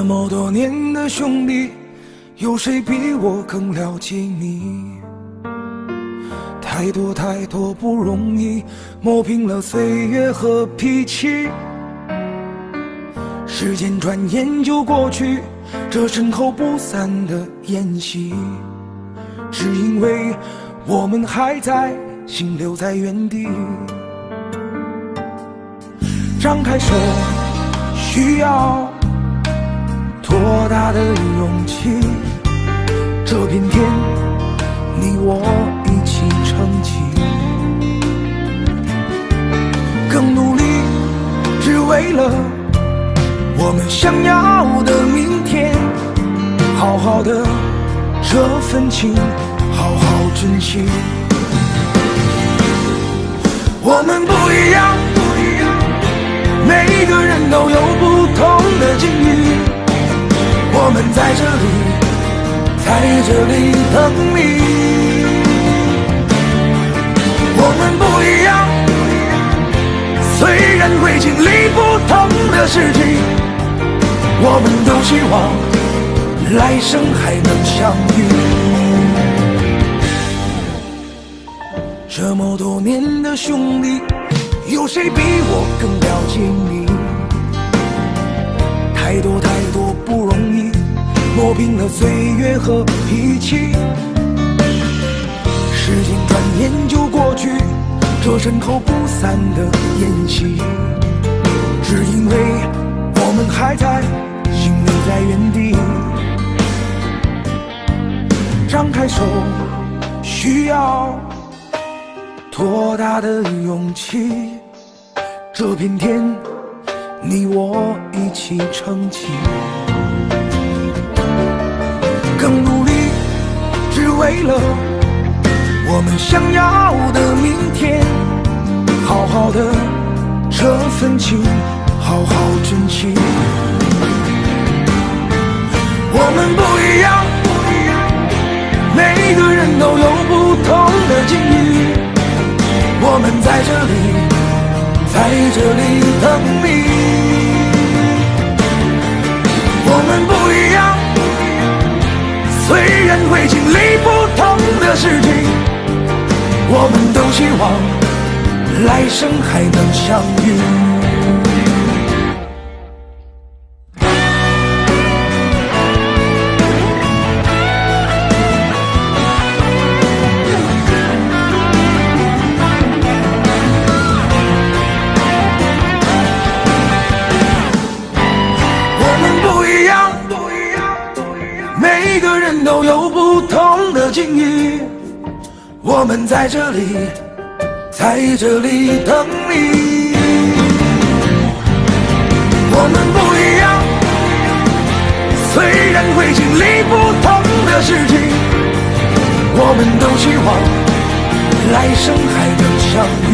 这么多年的兄弟，有谁比我更了解你？太多太多不容易，磨平了岁月和脾气。时间转眼就过去，这身后不散的宴席，只因为我们还在，心留在原地。张开手，需要多大的勇气？这片天，你我一起撑起。更努力，只为了我们想要的明天。好好的这份情，好好珍惜。我们不一样，每个人都有不同的境遇。我们在这里等你。我们不一样，虽然会经历不同的事情，我们都希望来生还能相遇。这么多年的兄弟，有谁比我更了解你？太多太多不容易，磨平了岁月和脾气。时间转眼就过去，这身后不散的宴席，只因为我们还在，心留在原地。张开手，需要多大的勇气？这片天，你我一起撑起。更努力，只为了我们想要的明天。好好的这份情，好好珍惜。我们不一样，每个人都有不同的境遇。我们在这里等你。我们不一样，虽然会经历不同的事情，我们都希望来生还能相遇。每个人都有不同的境遇，我们在这里等你。我们不一样，虽然会经历不同的事情，我们都希望来生还能相遇。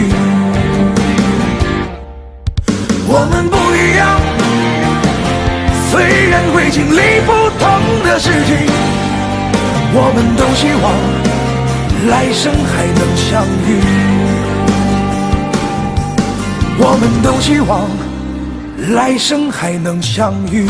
我们不一样，虽然会经历不同的事情，我们都希望来生还能相遇。我们都希望来生还能相遇。